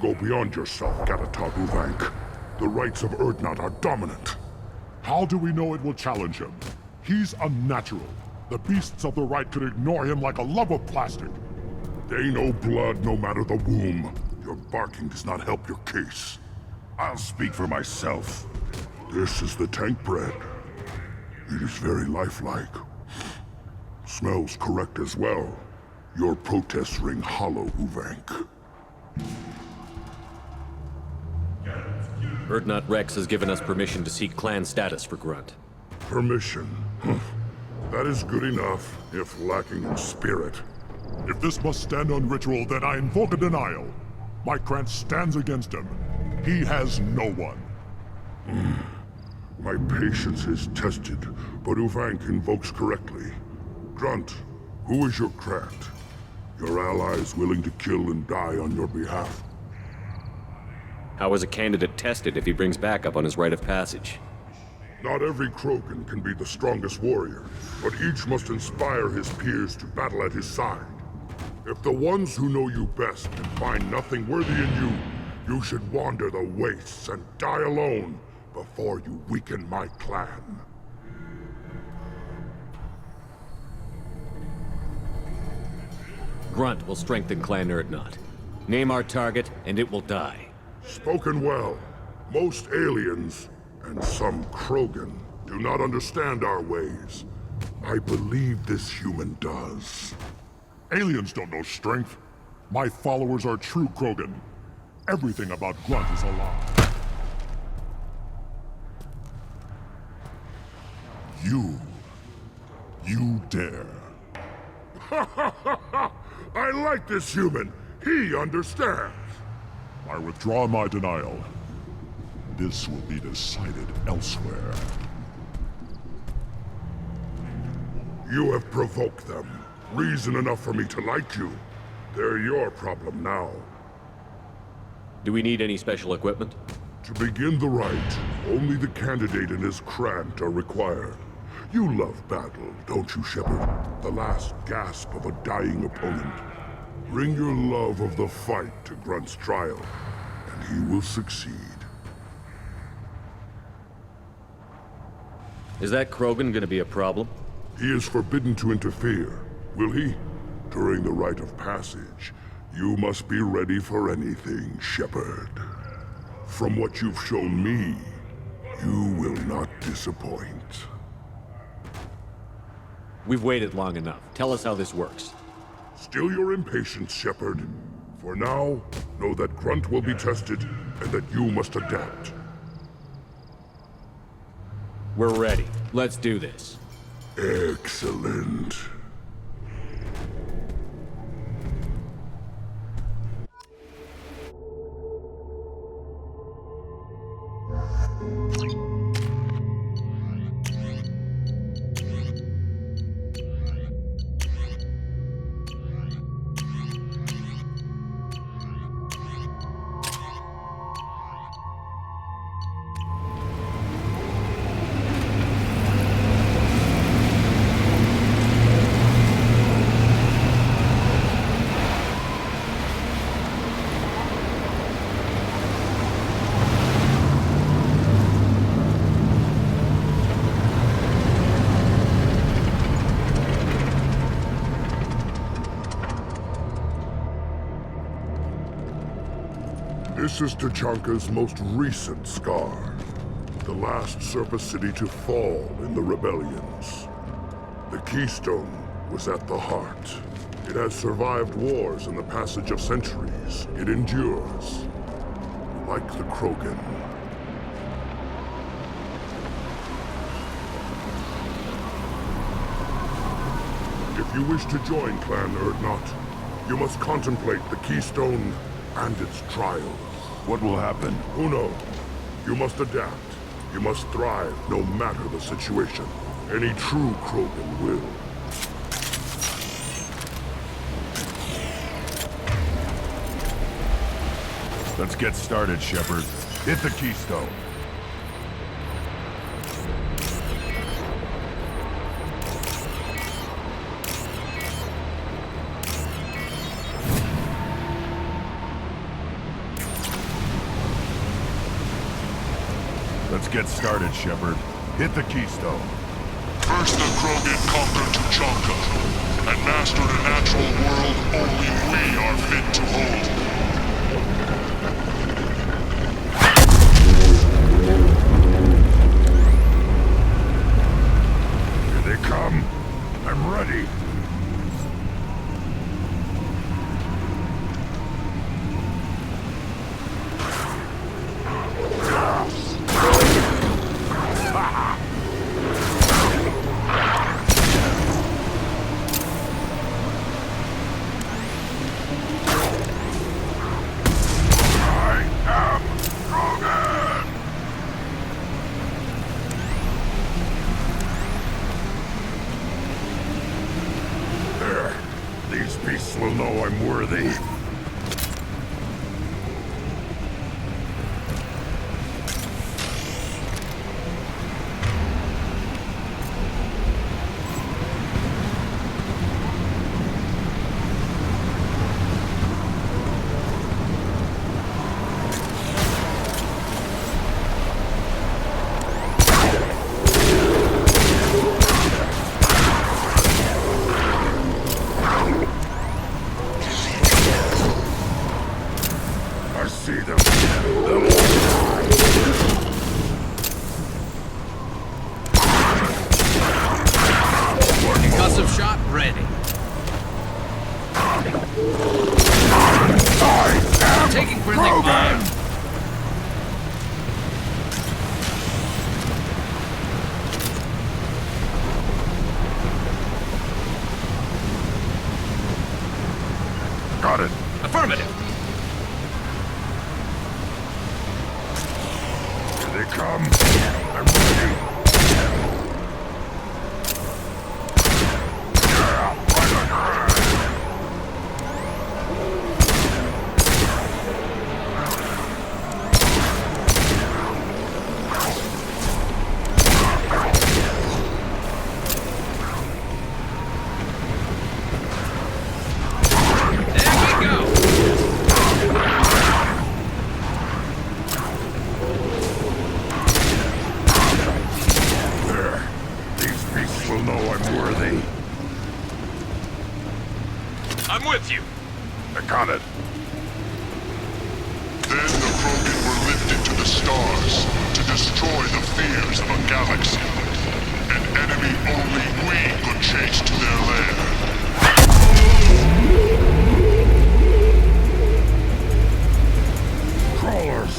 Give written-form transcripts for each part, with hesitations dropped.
go beyond yourself, Gatatag Uvank. The rights of Urdnot are dominant. How do we know it will challenge him? He's unnatural. The beasts of the right could ignore him like a lump of plastic. They know blood no matter the womb. Your barking does not help your case. I'll speak for myself. This is the tank bread. It is very lifelike. Smells correct as well. Your protests ring hollow, Uvank. Urdnot Rex has given us permission to seek clan status for Grunt. Permission. That is good enough, if lacking in spirit. If this must stand on ritual, then I invoke a denial. My Grant stands against him. He has no one. My patience is tested, but Uvank invokes correctly. Grunt, who is your Grant? Your allies willing to kill and die on your behalf? How is a candidate tested if he brings backup on his rite of passage? Not every Krogan can be the strongest warrior, but each must inspire his peers to battle at his side. If the ones who know you best can find nothing worthy in you, you should wander the wastes and die alone before you weaken my clan. Grunt will strengthen Clan Urdnot. Name our target, and it will die. Spoken well. Most aliens, and some Krogan, do not understand our ways. I believe this human does. Aliens don't know strength. My followers are true Krogan. Everything about Grunt is a lie. You dare. I like this human. He understands. I withdraw my denial. This will be decided elsewhere. You have provoked them. Reason enough for me to like you. They're your problem now. Do we need any special equipment? To begin the rite, only the candidate and his Grant are required. You love battle, don't you, Shepard? The last gasp of a dying opponent. Bring your love of the fight to Grunt's trial, and he will succeed. Is that Krogan gonna be a problem? He is forbidden to interfere, will he? During the rite of passage, you must be ready for anything, Shepard. From what you've shown me, you will not disappoint. We've waited long enough. Tell us how this works. Still your impatience, Shepard. For now, know that Grunt will be tested, and that you must adapt. We're ready. Let's do this. Excellent. This is Tachanka's most recent scar. The last surface city to fall in the rebellions. The Keystone was at the heart. It has survived wars and the passage of centuries. It endures. Like the Krogan. If you wish to join Clan Urdnot, you must contemplate the Keystone and its trials. What will happen? Who knows? You must adapt. You must thrive, no matter the situation. Any true Krogan will. Let's get started, Shepard. Hit the Keystone. Let's get started, Shepard. Hit the keystone. First the Krogan conquered Tuchanka, and mastered a natural world only we are fit to hold. Here they come. I'm ready. These beasts will know I'm worthy. Concussive shot ready. Taking friendly fire. Got it. Affirmative. Here they come. I'm ready. I'm with you. I got it. Then the Krogan were lifted to the stars to destroy the fears of a galaxy. An enemy only we could chase to their lair. Crawlers,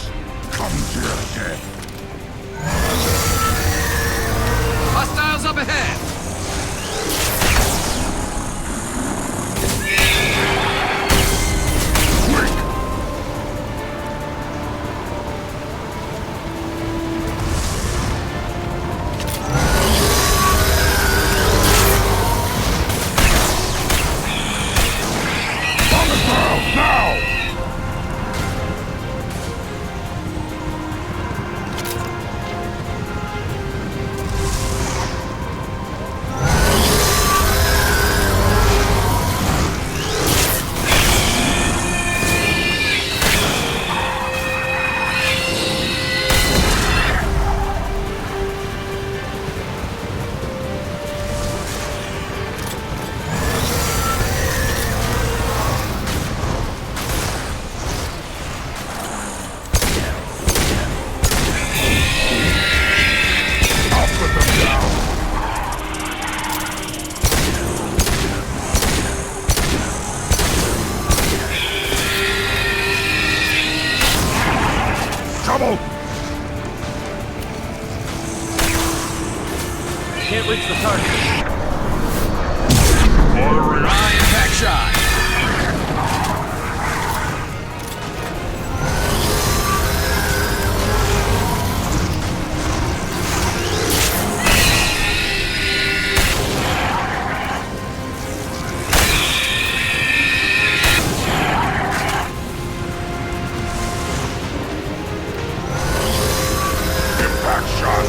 come to your death. Hostiles up ahead. Can't reach the target. Ordering high impact shot. Impact shot!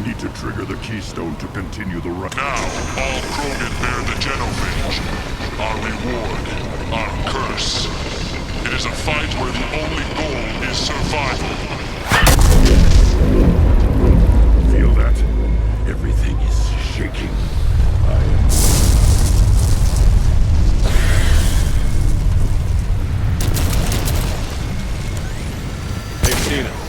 need to trigger the keystone to continue the run. Now, all Krogan bear the genophage. Our reward, our curse. It is a fight where the only goal is survival. Feel that? Everything is shaking. They've seen us.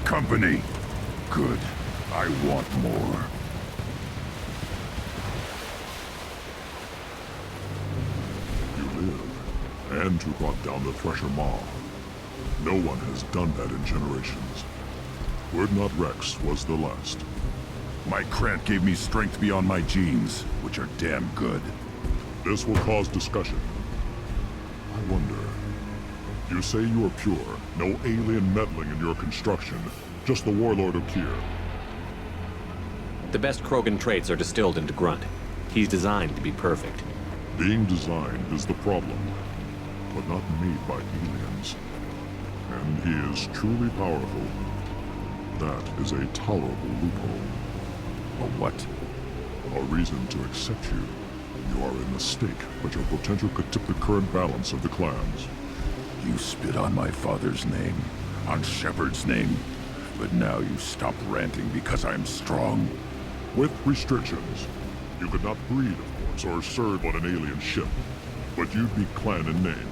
Company. Good. I want more. You live, and to brought down the Thresher Maw. No one has done that in generations. Word not Rex was the last. My Krant gave me strength beyond my genes, which are damn good. This will cause discussion. I wonder... You say you are pure, no alien meddling in your construction, just the warlord of Kier. The best Krogan traits are distilled into Grunt. He's designed to be perfect. Being designed is the problem, but not made by aliens. And he is truly powerful. That is a tolerable loophole. A what? A reason to accept you. You are a mistake, but your potential could tip the current balance of the clans. You spit on my father's name, on Shepard's name, but now you stop ranting because I'm strong. With restrictions. You could not breed, of course, or serve on an alien ship, but you'd be clan in name.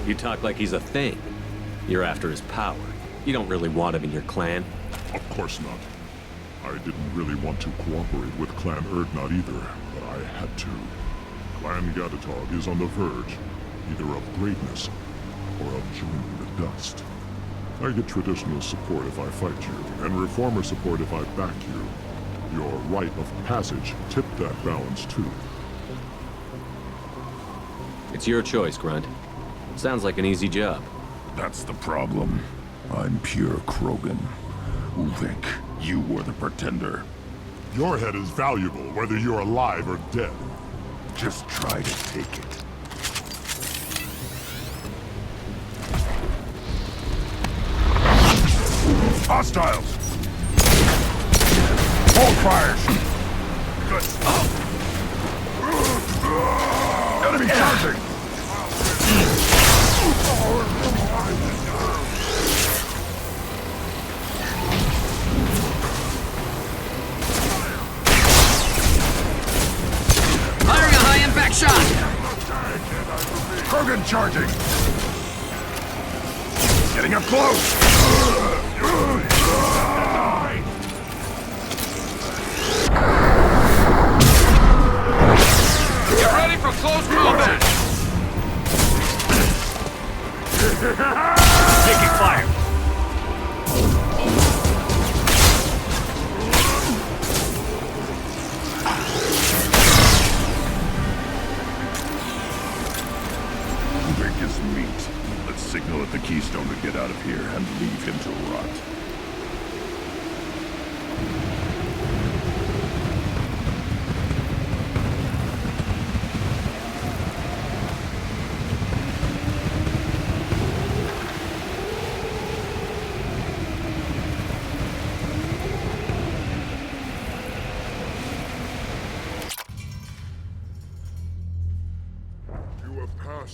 You talk like he's a thing. You're after his power. You don't really want him in your clan. Of course not. I didn't really want to cooperate with Clan Erdnot either, but I had to. Clan Gatatog is on the verge, either of greatness or of joining the dust. I get traditional support if I fight you, and reformer support if I back you. Your rite of passage tipped that balance too. It's your choice, Grunt. Sounds like an easy job. That's the problem. I'm pure Krogan. Uvik, you were the pretender. Your head is valuable, whether you're alive or dead. Just try to take it. Hostiles! Hold fires! Good. Enemy charging! Firing a high-impact shot! Krogan charging! Getting up close! the Keystone to get out of here and leave him to rot.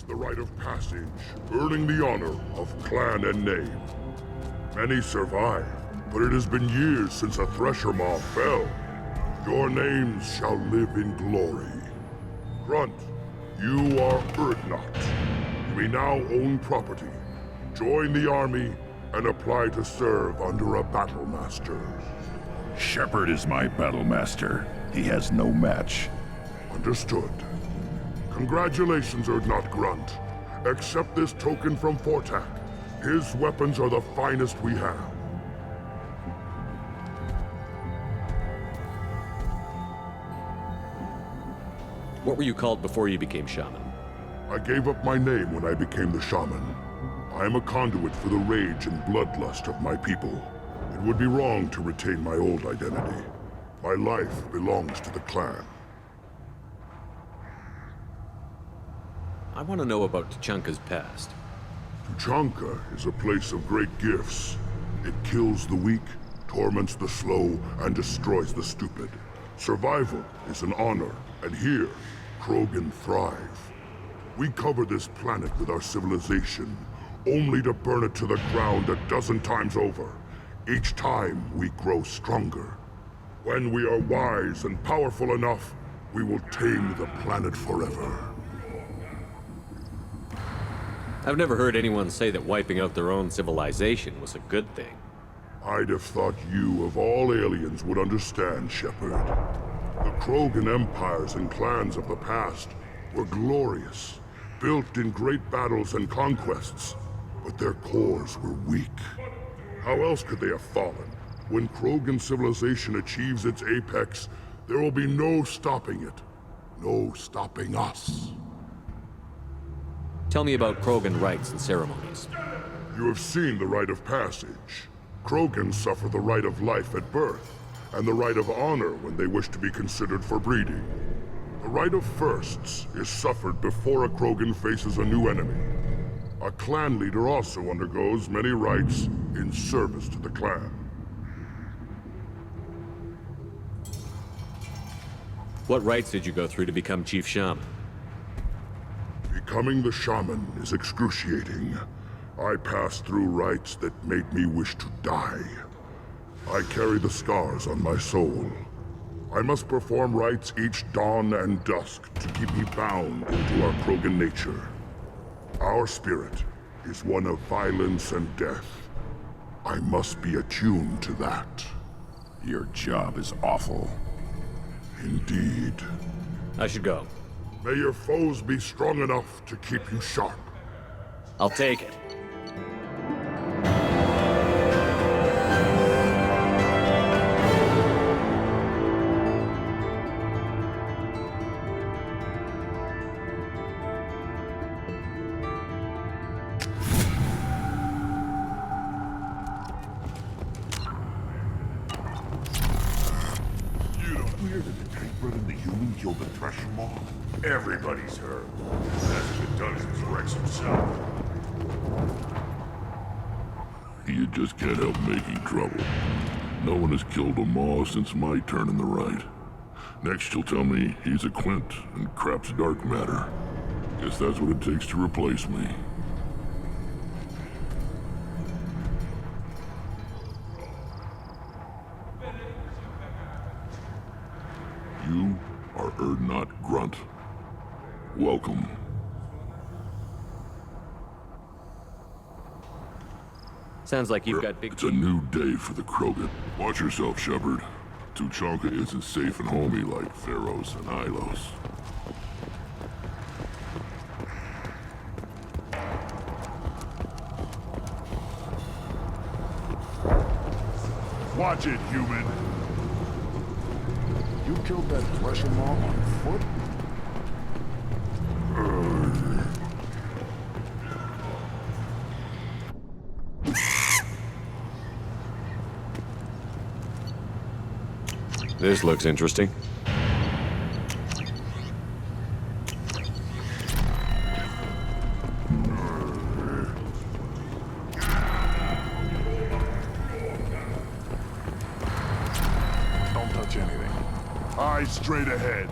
The rite of passage, earning the honor of clan and name. Many survive, but it has been years since a Thresher Maw fell. Your names shall live in glory. Grunt, you are Urdnot. You may now own property, join the army, and apply to serve under a battle master. Shepard is my battle master. He has no match. Understood. Congratulations, Urdnot Grunt. Accept this token from Fortak. His weapons are the finest we have. What were you called before you became shaman? I gave up my name when I became the shaman. I am a conduit for the rage and bloodlust of my people. It would be wrong to retain my old identity. My life belongs to the clan. I want to know about Tuchanka's past. Tuchanka is a place of great gifts. It kills the weak, torments the slow, and destroys the stupid. Survival is an honor, and here, Krogan thrive. We cover this planet with our civilization, only to burn it to the ground a dozen times over. Each time, we grow stronger. When we are wise and powerful enough, we will tame the planet forever. I've never heard anyone say that wiping out their own civilization was a good thing. I'd have thought you, of all aliens, would understand, Shepard. The Krogan empires and clans of the past were glorious, built in great battles and conquests, but their cores were weak. How else could they have fallen? When Krogan civilization achieves its apex, there will be no stopping it. No stopping us. Tell me about Krogan rites and ceremonies. You have seen the rite of passage. Krogans suffer the rite of life at birth, and the rite of honor when they wish to be considered for breeding. The rite of firsts is suffered before a Krogan faces a new enemy. A clan leader also undergoes many rites in service to the clan. What rites did you go through to become Chief Shaman? Becoming the shaman is excruciating. I passed through rites that made me wish to die. I carry the scars on my soul. I must perform rites each dawn and dusk to keep me bound into our Krogan nature. Our spirit is one of violence and death. I must be attuned to that. Your job is awful. Indeed. I should go. May your foes be strong enough to keep you sharp. I'll take it. Killed the Thresher Maw? Everybody's heard. That's what done since Rex himself. You just can't help making trouble. No one has killed a Maw since my turn in the right. Next you'll tell me he's a Quint and crap's dark matter. Guess that's what it takes to replace me. You are Urdnot Grunt. Welcome. Sounds like you've got big... It's a new day for the Krogan. Watch yourself, Shepard. Tuchanka isn't safe and homey like Theros and Ilos. Watch it, human! You killed that Thresher Maw on foot? This looks interesting. Don't touch anything. Eyes straight ahead.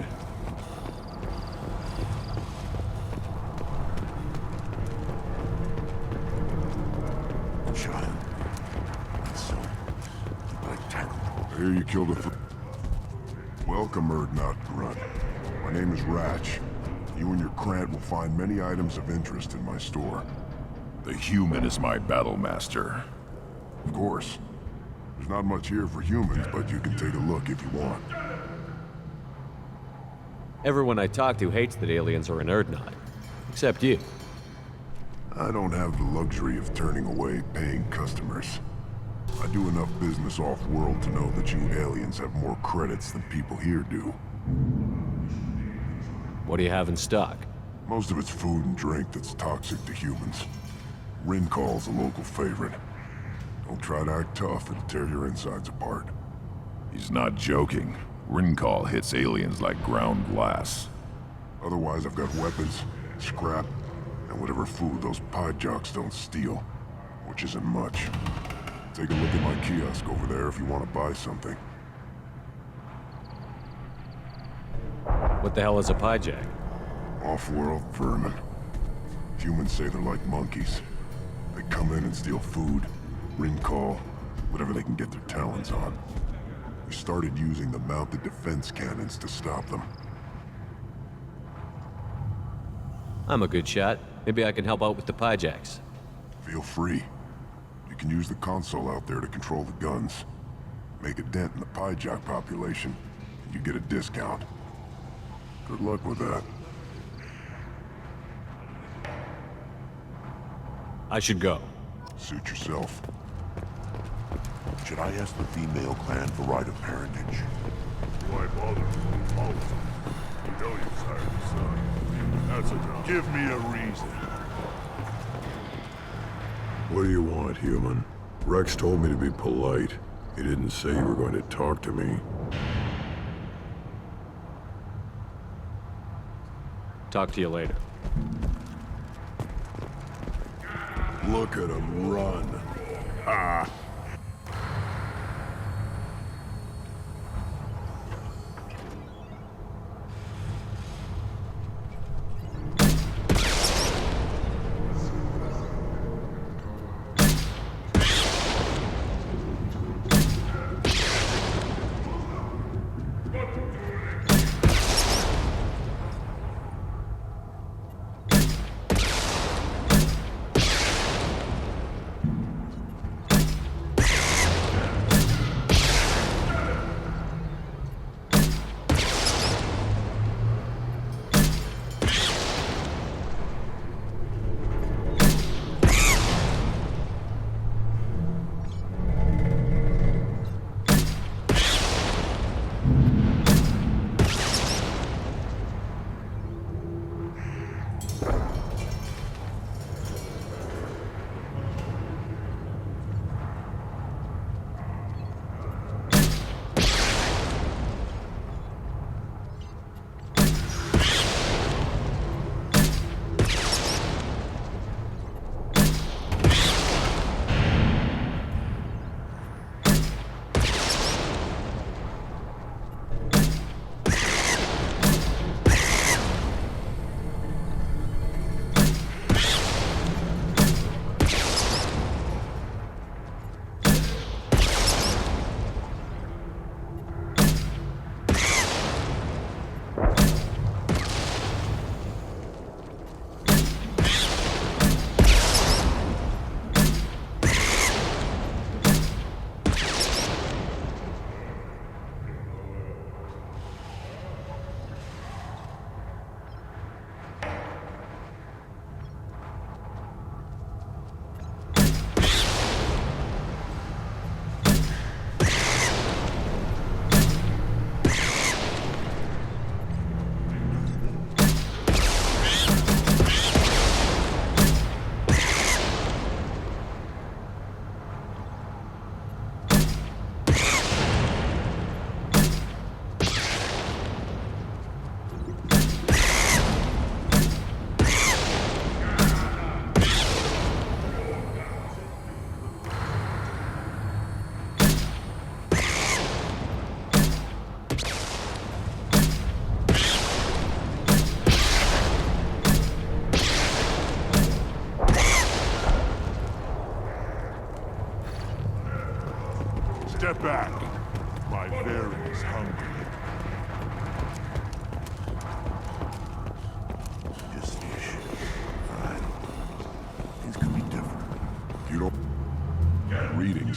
Child. So, I tackled. I hear you killed a Welcome, Erdnot Grunt. My name is Ratch. You and your Krant will find many items of interest in my store. The human is my battle master. Of course. There's not much here for humans, but you can take a look if you want. Everyone I talk to hates that aliens are an Erdnot. Except you. I don't have the luxury of turning away paying customers. I do enough business off-world to know that you aliens have more credits than people here do. What do you have in stock? Most of it's food and drink that's toxic to humans. Rincall's a local favorite. Don't try to act tough, it'll tear your insides apart. He's not joking. Rincall hits aliens like ground glass. Otherwise, I've got weapons, scrap, and whatever food those pie jocks don't steal. Which isn't much. Take a look at my kiosk over there if you want to buy something. What the hell is a pyjack? Off-world vermin. Humans say they're like monkeys. They come in and steal food, Rincall, whatever they can get their talons on. We started using the mounted defense cannons to stop them. I'm a good shot. Maybe I can help out with the pyjacks. Feel free. You can use the console out there to control the guns. Make a dent in the pyjack population, and you get a discount. Good luck with that. I should go. Suit yourself. Should I ask the female clan for right of parentage? Why bother? Oh, you know you sired a son. That's enough. Give me a reason. What do you want, human? Rex told me to be polite. He didn't say you were going to talk to me. Talk to you later. Look at him run. Ah!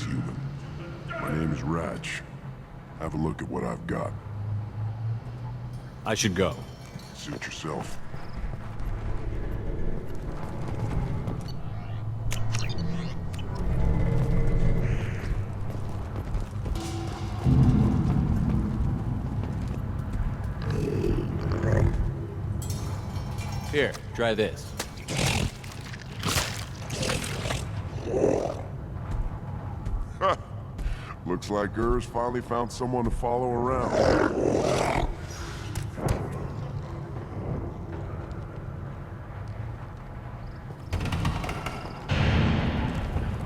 Greetings, human. My name is Ratch. Have a look at what I've got. I should go. Suit yourself. Here, try this. Looks like Gur's finally found someone to follow around. Were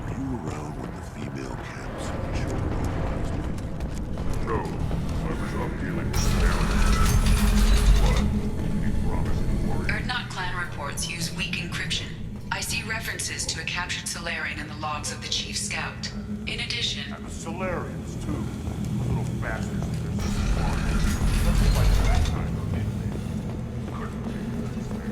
you around when the female camps children? No, I was up dealing with them. What? He promised to worry. Erdnot clan reports use weak encryption. I see references to a captured Solarian in the logs of the Chief Scout. In addition... And the Solarians, too. Little bastards think they're so smart. Nothing like that kind of thing. Couldn't be fair.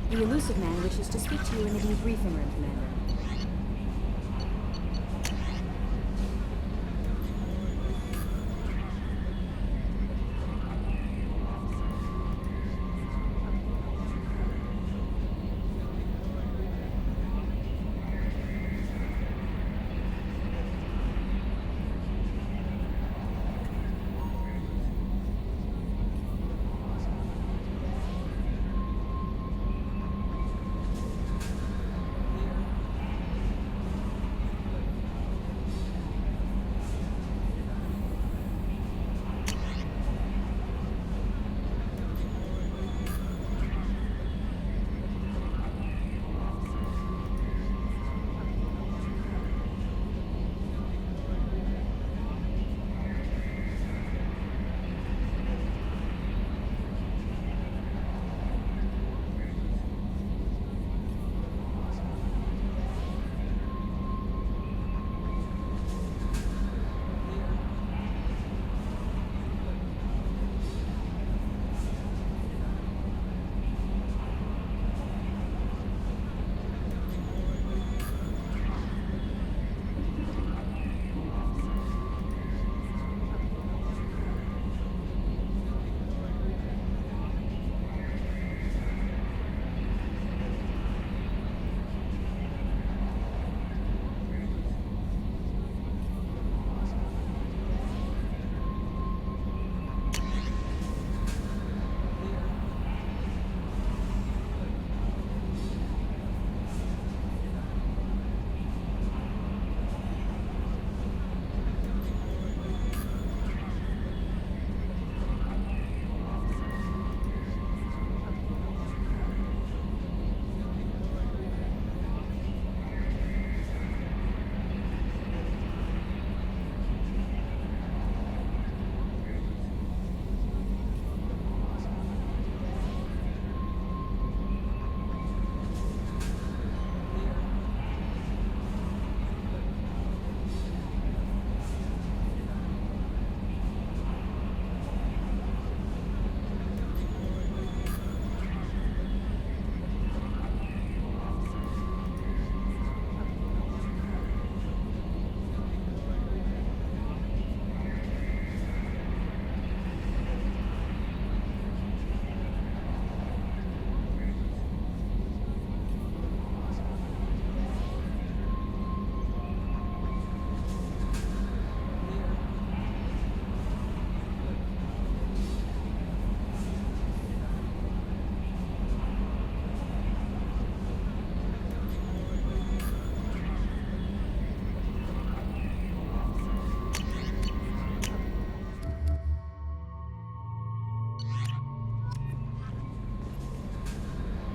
The Illusive Man wishes to speak to you in the debriefing room, Commander.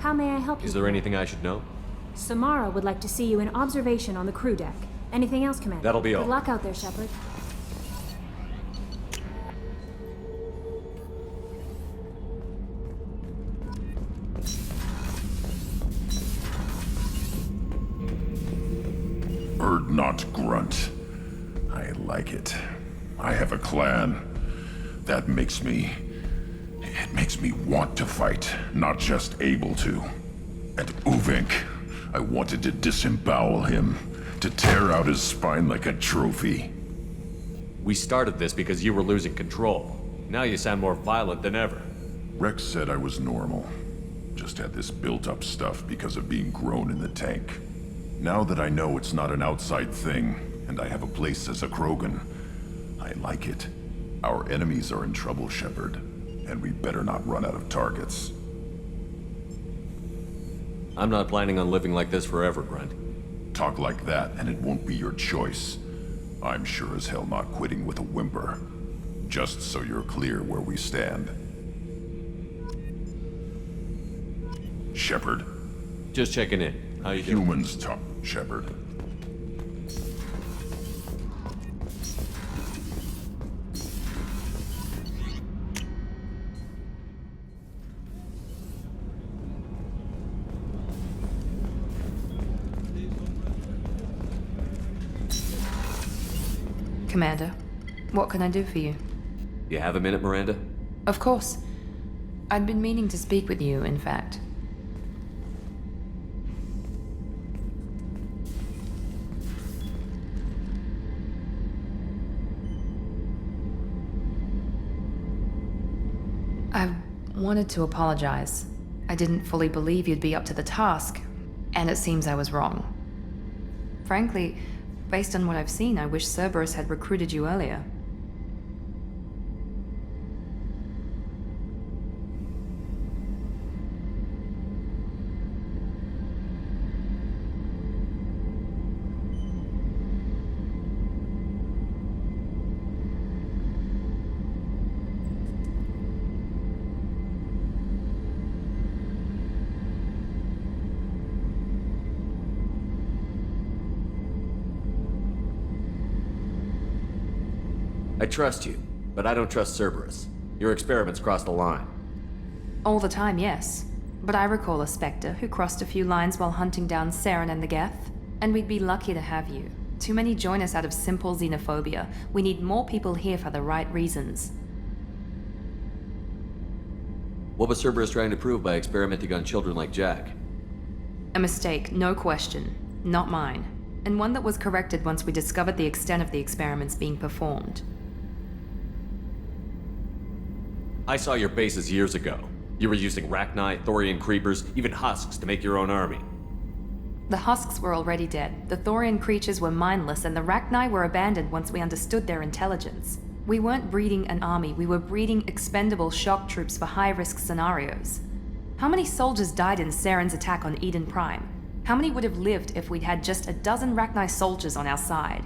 How may I help you? Is there anything I should know? Samara would like to see you in observation on the crew deck. Anything else, Commander? That'll be all. Good luck out there, Shepard. not Grunt. I like it. I have a clan. That makes me... It makes me want to fight, not just able to. And Uvink, I wanted to disembowel him, to tear out his spine like a trophy. We started this because you were losing control. Now you sound more violent than ever. Rex said I was normal. Just had this built-up stuff because of being grown in the tank. Now that I know it's not an outside thing, and I have a place as a Krogan, I like it. Our enemies are in trouble, Shepard, and we better not run out of targets. I'm not planning on living like this forever, Grunt. Talk like that, and it won't be your choice. I'm sure as hell not quitting with a whimper. Just so you're clear where we stand. Shepard. Just checking in. How you doing? Humans talk, Shepard. Commander, what can I do for you? You have a minute, Miranda? Of course. I'd been meaning to speak with you, in fact. I wanted to apologize. I didn't fully believe you'd be up to the task, and it seems I was wrong. Frankly, based on what I've seen, I wish Cerberus had recruited you earlier. I trust you, but I don't trust Cerberus. Your experiments crossed the line. All the time, yes. But I recall a Spectre who crossed a few lines while hunting down Saren and the Geth. And we'd be lucky to have you. Too many join us out of simple xenophobia. We need more people here for the right reasons. What was Cerberus trying to prove by experimenting on children like Jack? A mistake, no question. Not mine. And one that was corrected once we discovered the extent of the experiments being performed. I saw your bases years ago. You were using Rachni, Thorian creepers, even husks to make your own army. The husks were already dead, the Thorian creatures were mindless, and the Rachni were abandoned once we understood their intelligence. We weren't breeding an army, we were breeding expendable shock troops for high-risk scenarios. How many soldiers died in Saren's attack on Eden Prime? How many would have lived if we'd had just a dozen Rachni soldiers on our side?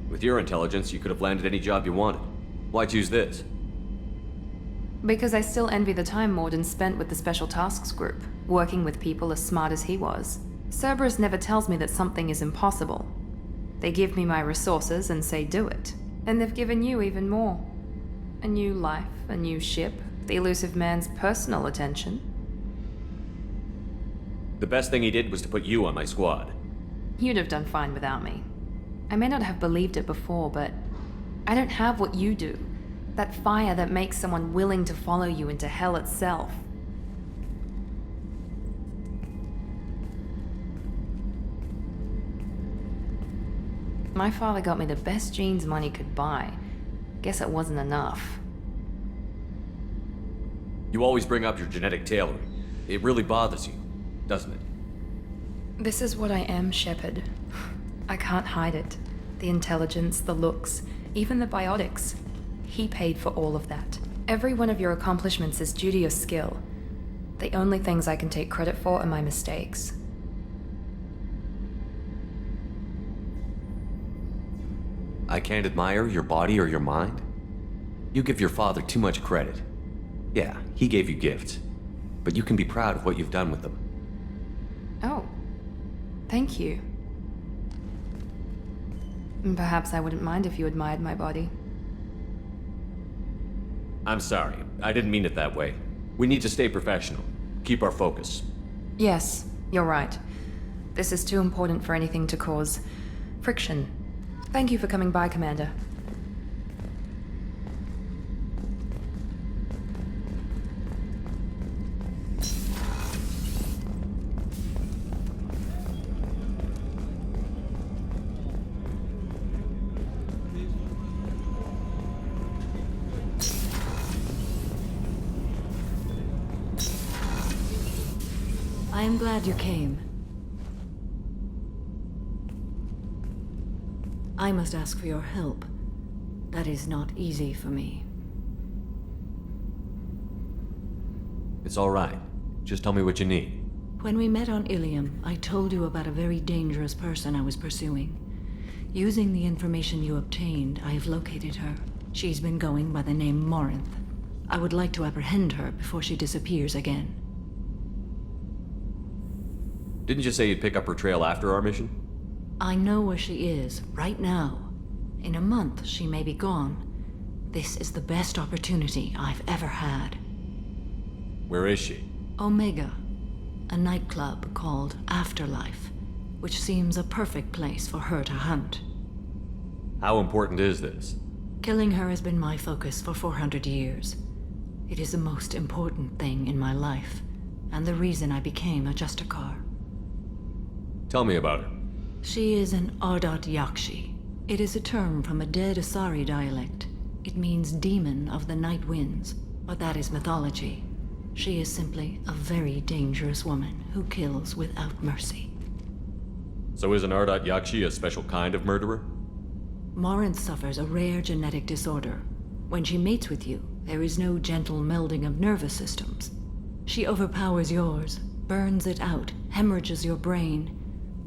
With your intelligence, you could have landed any job you wanted. Why choose this? Because I still envy the time Morden spent with the Special Tasks Group, working with people as smart as he was. Cerberus never tells me that something is impossible. They give me my resources and say do it. And they've given you even more. A new life, a new ship, the Illusive Man's personal attention. The best thing he did was to put you on my squad. You'd have done fine without me. I may not have believed it before, but I don't have what you do. That fire that makes someone willing to follow you into hell itself. My father got me the best genes money could buy. Guess it wasn't enough. You always bring up your genetic tailoring. It really bothers you, doesn't it? This is what I am, Shepard. I can't hide it. The intelligence, the looks, even the biotics. He paid for all of that. Every one of your accomplishments is due to your skill. The only things I can take credit for are my mistakes. I can't admire your body or your mind? You give your father too much credit. Yeah, he gave you gifts, but you can be proud of what you've done with them. Oh, thank you. Perhaps I wouldn't mind if you admired my body. I'm sorry, I didn't mean it that way. We need to stay professional. Keep our focus. Yes, You're right. This is too important for anything to cause friction. Thank you for coming by, Commander. I am glad you came. I must ask for your help. That is not easy for me. It's all right. Just tell me what you need. When we met on Ilium, I told you about a very dangerous person I was pursuing. Using the information you obtained, I have located her. She's been going by the name Morinth. I would like to apprehend her before she disappears again. Didn't you say you'd pick up her trail after our mission? I know where she is, right now. In a month, she may be gone. This is the best opportunity I've ever had. Where is she? Omega, a nightclub called Afterlife, which seems a perfect place for her to hunt. How important is this? Killing her has been my focus for 400 years. It is the most important thing in my life, and the reason I became a Justicar. Tell me about her. She is an Ardat Yakshi. It is a term from a dead Asari dialect. It means demon of the night winds, but that is mythology. She is simply a very dangerous woman who kills without mercy. So is an Ardat Yakshi a special kind of murderer? Morinth suffers a rare genetic disorder. When she mates with you, there is no gentle melding of nervous systems. She overpowers yours, burns it out, hemorrhages your brain.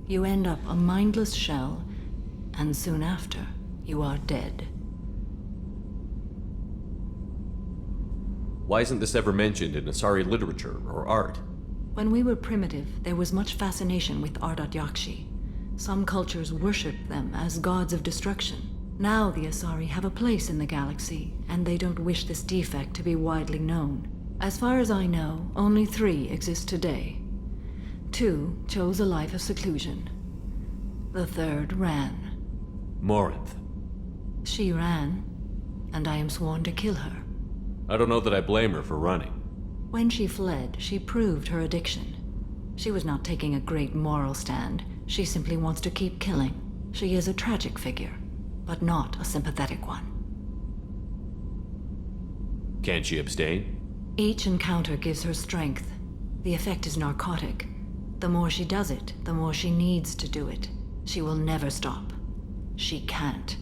You end up a mindless shell, and soon after, you are dead. Why isn't this ever mentioned in Asari literature or art? When we were primitive, there was much fascination with Ardat Yakshi. Some cultures worshipped them as gods of destruction. Now the Asari have a place in the galaxy, and they don't wish this defect to be widely known. As far as I know, only 3 exist today. 2 chose a life of seclusion. The 3rd ran. Morinth. She ran, and I am sworn to kill her. I don't know that I blame her for running. When she fled, she proved her addiction. She was not taking a great moral stand. She simply wants to keep killing. She is a tragic figure, but not a sympathetic one. Can't she abstain? Each encounter gives her strength. The effect is narcotic. The more she does it, the more she needs to do it. She will never stop. She can't.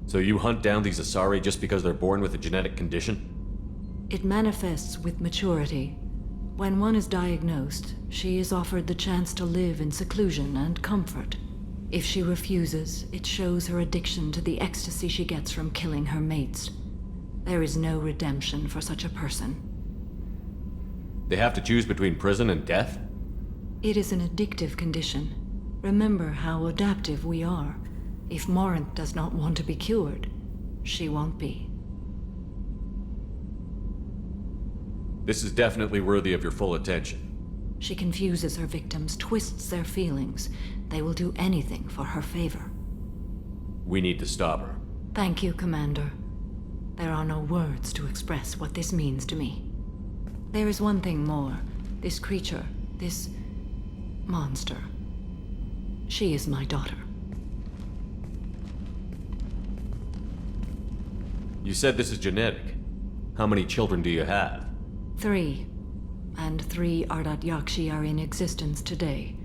So you hunt down these Asari just because they're born with a genetic condition? It manifests with maturity. When one is diagnosed, she is offered the chance to live in seclusion and comfort. If she refuses, it shows her addiction to the ecstasy she gets from killing her mates. There is no redemption for such a person. They have to choose between prison and death? It is an addictive condition. Remember how adaptive we are. If Morinth does not want to be cured, she won't be. This is definitely worthy of your full attention. She confuses her victims, twists their feelings. They will do anything for her favor. We need to stop her. Thank you, Commander. There are no words to express what this means to me. There is one thing more. This creature, this monster. She is my daughter. You said this is genetic. How many children do you have? 3. And 3 Ardat Yakshi are in existence today.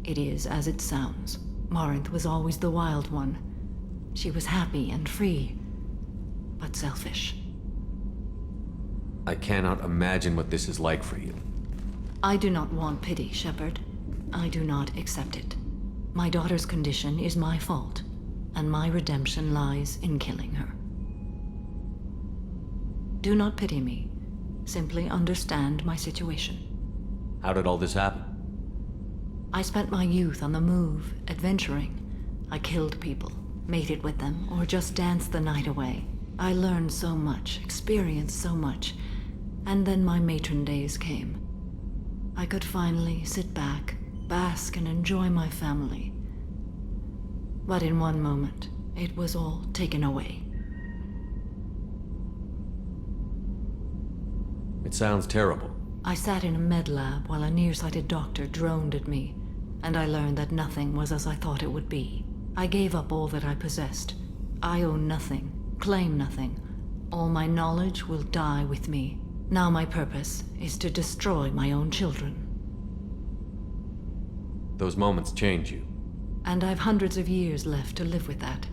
It is as it sounds. Morinth was always the wild one. She was happy and free, but selfish. I cannot imagine what this is like for you. I do not want pity, Shepard. I do not accept it. My daughter's condition is my fault, and my redemption lies in killing her. Do not pity me. Simply understand my situation. How did all this happen? I spent my youth on the move, adventuring. I killed people, mated with them, or just danced the night away. I learned so much, experienced so much, and then my matron days came. I could finally sit back, bask and enjoy my family. But in one moment, it was all taken away. It sounds terrible. I sat in a med lab while a nearsighted doctor droned at me, and I learned that nothing was as I thought it would be. I gave up all that I possessed. I own nothing, claim nothing. All my knowledge will die with me. Now my purpose is to destroy my own children. Those moments change you. And I've hundreds of years left to live with that.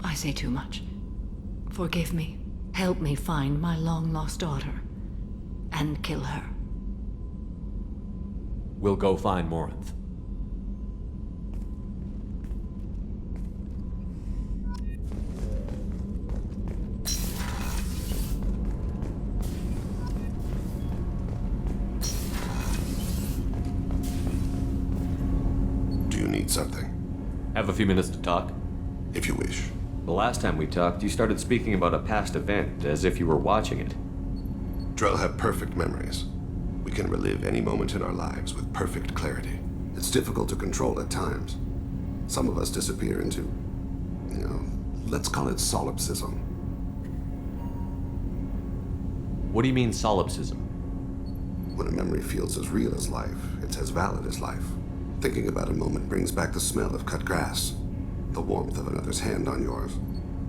I say too much. Forgive me. Help me find my long-lost daughter. And kill her. We'll go find Morinth. Do you need something? Have a few minutes to talk? If you wish. The last time we talked, you started speaking about a past event, as if you were watching it. Drell have perfect memories. We can relive any moment in our lives with perfect clarity. It's difficult to control at times. Some of us disappear into, let's call it solipsism. What do you mean, solipsism? When a memory feels as real as life, it's as valid as life. Thinking about a moment brings back the smell of cut grass, the warmth of another's hand on yours,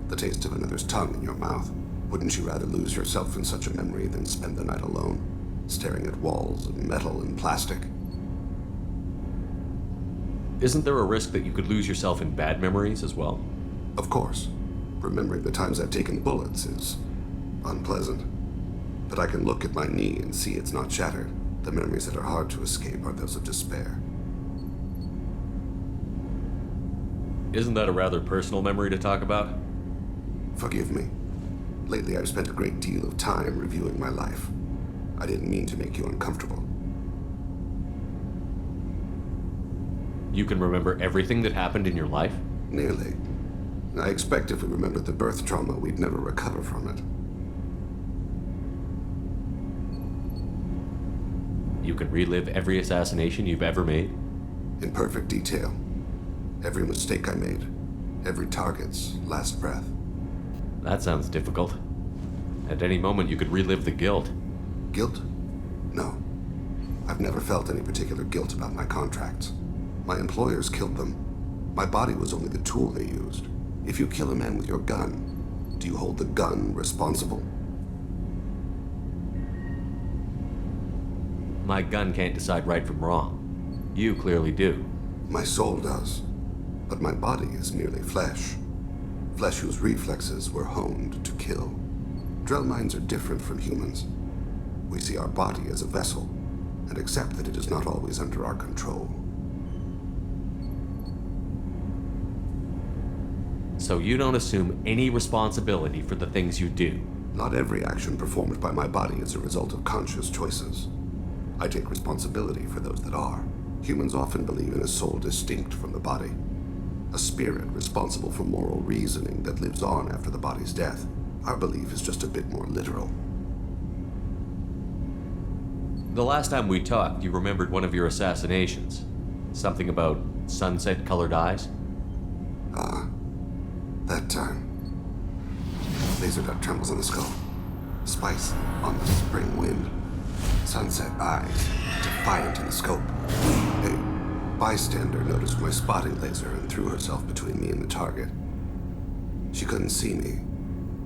the taste of another's tongue in your mouth. Wouldn't you rather lose yourself in such a memory than spend the night alone, staring at walls of metal and plastic? Isn't there a risk that you could lose yourself in bad memories as well? Of course. Remembering the times I've taken bullets is unpleasant. But I can look at my knee and see it's not shattered. The memories that are hard to escape are those of despair. Isn't that a rather personal memory to talk about? Forgive me. Lately, I've spent a great deal of time reviewing my life. I didn't mean to make you uncomfortable. You can remember everything that happened in your life? Nearly. I expect if we remembered the birth trauma, we'd never recover from it. You can relive every assassination you've ever made? In perfect detail. Every mistake I made. Every target's last breath. That sounds difficult. At any moment, you could relive the guilt. Guilt? No. I've never felt any particular guilt about my contracts. My employers killed them. My body was only the tool they used. If you kill a man with your gun, do you hold the gun responsible? My gun can't decide right from wrong. You clearly do. My soul does. But my body is merely flesh. Flesh whose reflexes were honed to kill. Drell minds are different from humans. We see our body as a vessel, and accept that it is not always under our control. So you don't assume any responsibility for the things you do? Not every action performed by my body is a result of conscious choices. I take responsibility for those that are. Humans often believe in a soul distinct from the body. A spirit responsible for moral reasoning that lives on after the body's death. Our belief is just a bit more literal. The last time we talked, you remembered one of your assassinations. Something about sunset-colored eyes? That time. Laser dot trembles on the skull. Spice on the spring wind. Sunset eyes, defiant in the scope. A bystander noticed my spotting laser and threw herself between me and the target. She couldn't see me,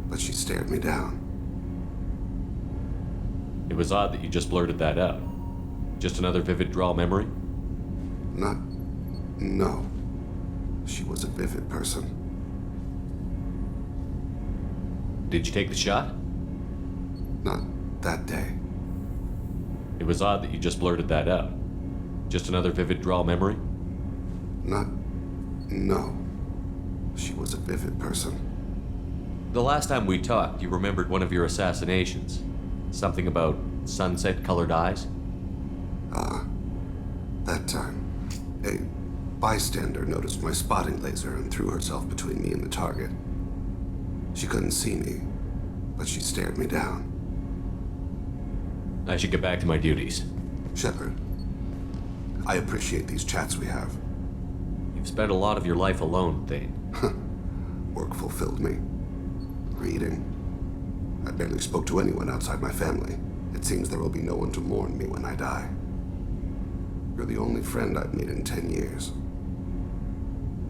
but she stared me down. It was odd that you just blurted that out. Just another vivid draw memory? No. She was a vivid person. Did you take the shot? Not that day. It was odd that you just blurted that out. Just another vivid draw memory? No. She was a vivid person. The last time we talked, you remembered one of your assassinations. Something about sunset-colored eyes? That time. A bystander noticed my spotting laser and threw herself between me and the target. She couldn't see me, but she stared me down. I should get back to my duties. Shepard, I appreciate these chats we have. You've spent a lot of your life alone, Thane. Work fulfilled me. Reading. I barely spoke to anyone outside my family. It seems there will be no one to mourn me when I die. You're the only friend I've made in 10 years.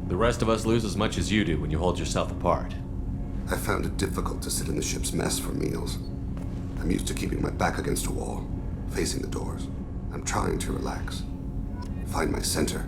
The rest of us lose as much as you do when you hold yourself apart. I found it difficult to sit in the ship's mess for meals. I'm used to keeping my back against a wall, facing the doors. I'm trying to relax. Find my center.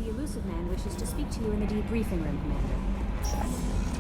The Illusive Man wishes to speak to you in the debriefing room, Commander.